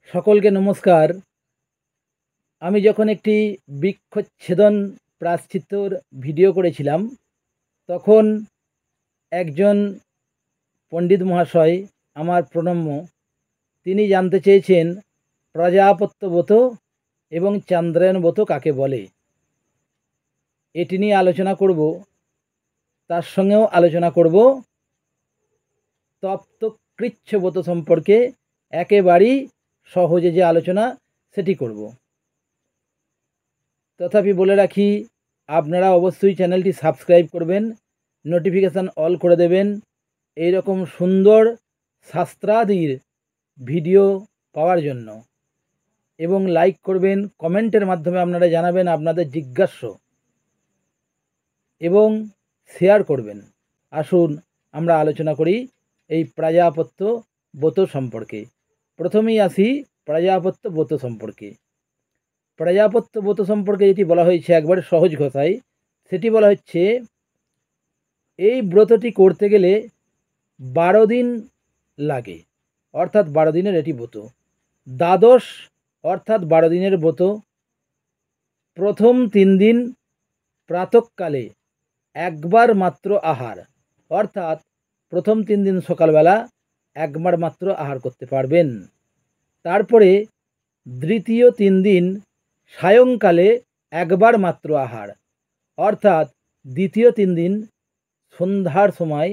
সকলকে নমস্কার। আমি যখন একটি বৃক্ষচ্ছেদন প্রায়শ্চিত্তর ভিডিও করেছিলাম, তখন একজন পণ্ডিত মহাশয়, আমার প্রণম্য, তিনি জানতে চেয়েছেন প্রজাপত্য ব্রত এবং চান্দ্রায়ণ ব্রত কাকে বলে। এটি নিয়ে আলোচনা করব। তার সঙ্গেও আলোচনা করব তপ্ত কৃচ্ছ ব্রত সম্পর্কে। একেবারেই সহজে যে আলোচনা সেটি করব। তথাপি বলে রাখি, আপনারা অবশ্যই চ্যানেলটি সাবস্ক্রাইব করবেন, নোটিফিকেশান অল করে দেবেন এই রকম সুন্দর শাস্ত্রাদির ভিডিও পাওয়ার জন্য, এবং লাইক করবেন, কমেন্টের মাধ্যমে আপনারা জানাবেন আপনাদের জিজ্ঞাস্য, এবং শেয়ার করবেন। আসুন আমরা আলোচনা করি এই প্রজাপত্য ব্রত সম্পর্কে। প্রথমেই আসি প্রজাপত্য ব্রত সম্পর্কে। প্রজাপত্য ব্রত সম্পর্কে যেটি বলা হয়েছে একবারে সহজ কথায়, সেটি বলা হচ্ছে এই ব্রতটি করতে গেলে 12 দিন লাগে, অর্থাৎ 12 দিনের এটি ব্রত। দ্বাদশ অর্থাৎ 12 দিনের ব্রত। প্রথম 3 দিন প্রাতঃকালে একবার মাত্র আহার, অর্থাৎ প্রথম 3 দিন সকালবেলা একবার মাত্র আহার করতে পারবেন। তারপরে দ্বিতীয় 3 দিন সায়ংকালে একবার মাত্র আহার, অর্থাৎ দ্বিতীয় 3 দিন সন্ধ্যার সময়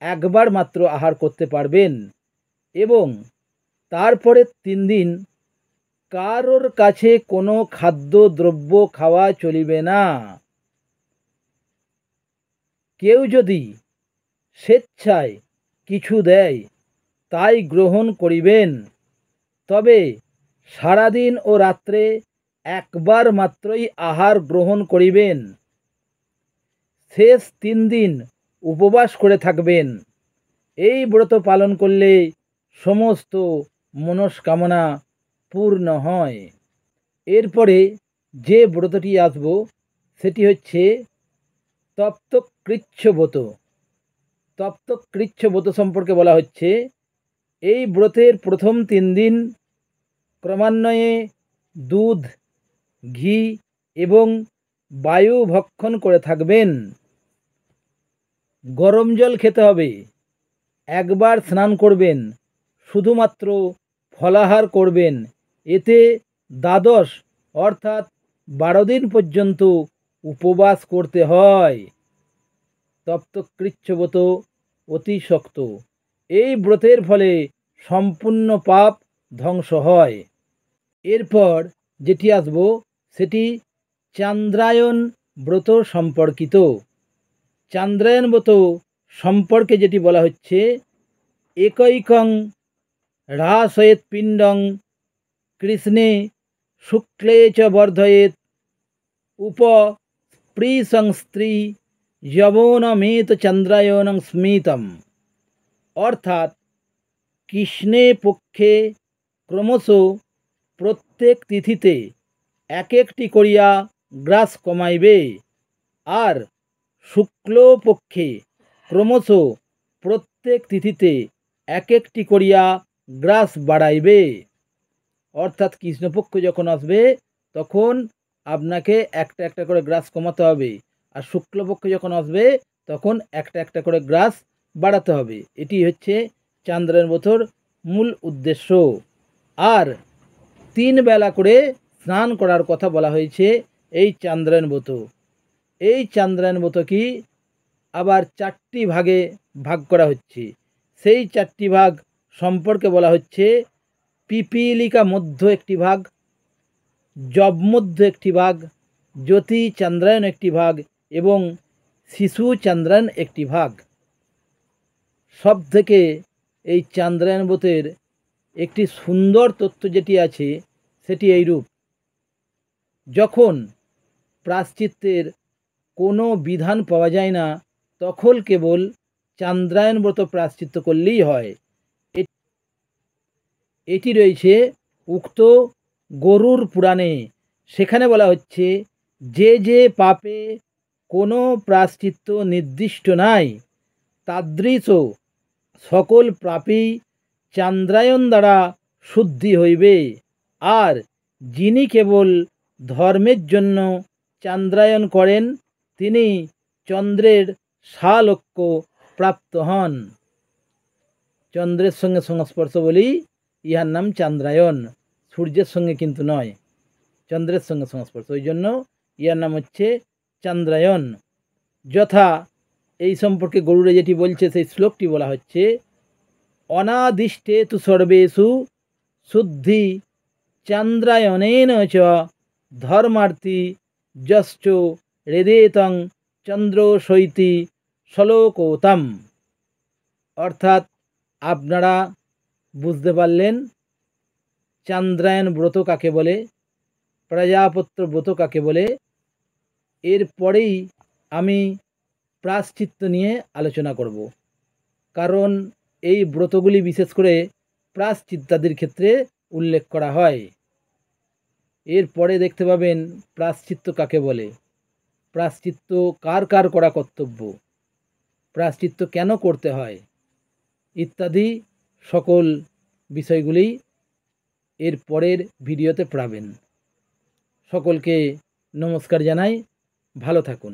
একবার মাত্র আহার করতে পারবেন। এবং তারপরে 3 দিন কারোর কাছে কোনো খাদ্যদ্রব্য খাওয়া চলিবে না। কেউ যদি স্বেচ্ছায় কিছু দেয় তাই গ্রহণ করিবেন, তবে সারাদিন ও রাত্রে একবার মাত্রই আহার গ্রহণ করিবেন। শেষ 3 দিন উপবাস করে থাকবেন। এই ব্রত পালন করলে সমস্ত মনস্কামনা পূর্ণ হয়। এরপরে যে ব্রতটি আসব সেটি হচ্ছে তপ্ত কৃচ্ছ ব্রত। তপ্ত কৃচ্ছ ব্রত সম্পর্কে বলা হচ্ছে এই ব্রতের প্রথম 3 দিন ক্রমান্বয়ে দুধ, ঘি এবং বায়ু ভক্ষণ করে থাকবেন। গরম জল খেতে হবে, একবার স্নান করবেন, শুধুমাত্র ফলাহার করবেন। এতে দ্বাদশ অর্থাৎ 12 দিন পর্যন্ত উপবাস করতে হয়। তপ্ত কৃচ্ছ ব্রত অতি শক্ত। এই ব্রতের ফলে সম্পূর্ণ পাপ ধ্বংস হয়। এরপর যেটি আসব সেটি চান্দ্রায়ণ ব্রত সম্পর্কিত। চান্দ্রায়ণ ব্রত সম্পর্কে যেটি বলা হচ্ছে একৈকং হ্রাসয়েৎ পিণ্ডং কৃষ্ণে শুক্লে চ বর্ধয়েৎ উপস্পৃশং স্ত্রী যবনমেত চন্দ্রায়ণং স্মিতম। অর্থাৎ কৃষ্ণে পক্ষে ক্রমশ প্রত্যেক তিথিতে এক একটি করিয়া গ্রাস কমাইবে, আর শুক্লপক্ষে ক্রমশ প্রত্যেক তিথিতে এক একটি করিয়া গ্রাস বাড়াইবে। অর্থাৎ কৃষ্ণপক্ষ যখন আসবে তখন আপনাকে একটা একটা করে গ্রাস কমাতে হবে, আর শুক্লপক্ষ যখন আসবে তখন একটা একটা করে গ্রাস বাড়াতে হবে। এটি হচ্ছে চান্দ্রায়ণ ব্রতর মূল উদ্দেশ্য। আর 3 বেলা করে স্নান করার কথা বলা হয়েছে এই চান্দ্রায়ণ ব্রত। এই চান্দ্রায়ণ ব্রত কি আবার 4টি ভাগে ভাগ করা হচ্ছে। সেই 4টি ভাগ সম্পর্কে বলা হচ্ছে পিপীলিকা মধ্য একটি ভাগ, জব মধ্য একটি ভাগ, জ্যোতি চান্দ্রায়ণ একটি ভাগ এবং শিশু চান্দ্রায়ণ একটি ভাগ। সব থেকে এই চান্দ্রায়ণ ব্রতের একটি সুন্দর তথ্য যেটি আছে সেটি এইরূপ: যখন প্রায়শ্চিত্তের কোনো বিধান পাওয়া যায় না তখন কেবল চান্দ্রায়ণ ব্রত প্রায়শ্চিত্ত করলেই হয়। এটি রয়েছে উক্ত গরুড় পুরাণে। সেখানে বলা হচ্ছে যে যে পাপে কোনো প্রায়শ্চিত্ত নির্দিষ্ট নাই, তাদৃশ সকল পাপই চান্দ্রায়ণ দ্বারা শুদ্ধি হইবে। আর যিনি কেবল ধর্মের জন্য চান্দ্রায়ণ করেন তিনি চন্দ্রের সালোক্য প্রাপ্ত হন। চন্দ্রের সঙ্গে সংস্পর্শ বলেই ইহার নাম চান্দ্রায়ণ, সূর্যের সঙ্গে কিন্তু নয়, চন্দ্রের সঙ্গে সংস্পর্শ, ওই জন্য ইহার নাম হচ্ছে চান্দ্রায়ণ। যথা এই সম্পর্কে গরুড়ে যেটি বলছে সেই শ্লোকটি বলা হচ্ছে, অনাদিষ্টে তু সর্বেষু শুদ্ধি চান্দ্রায়ণেন চ ধর্মার্থী যশ্চ হৃদেতং চন্দ্র সৈতি শ্লোকোতম। অর্থাৎ আপনারা বুঝতে পারলেন চান্দ্রায়ণ ব্রত কাকে বলে, প্রজাপত্য ব্রত কাকে বলে। এরপরেই আমি প্রায়শ্চিত্ত নিয়ে আলোচনা করব, কারণ এই ব্রতগুলি বিশেষ করে প্রায়শ্চিত্তাদির ক্ষেত্রে উল্লেখ করা হয়। এরপরে দেখতে পাবেন প্রায়শ্চিত্ত কাকে বলে, প্রায়শ্চিত্ত কার কার করা কর্তব্য, প্রায়শ্চিত্ত কেন করতে হয় ইত্যাদি সকল বিষয়গুলি এর পরের ভিডিওতে পাবেন। সকলকে নমস্কার জানাই, ভালো থাকুন।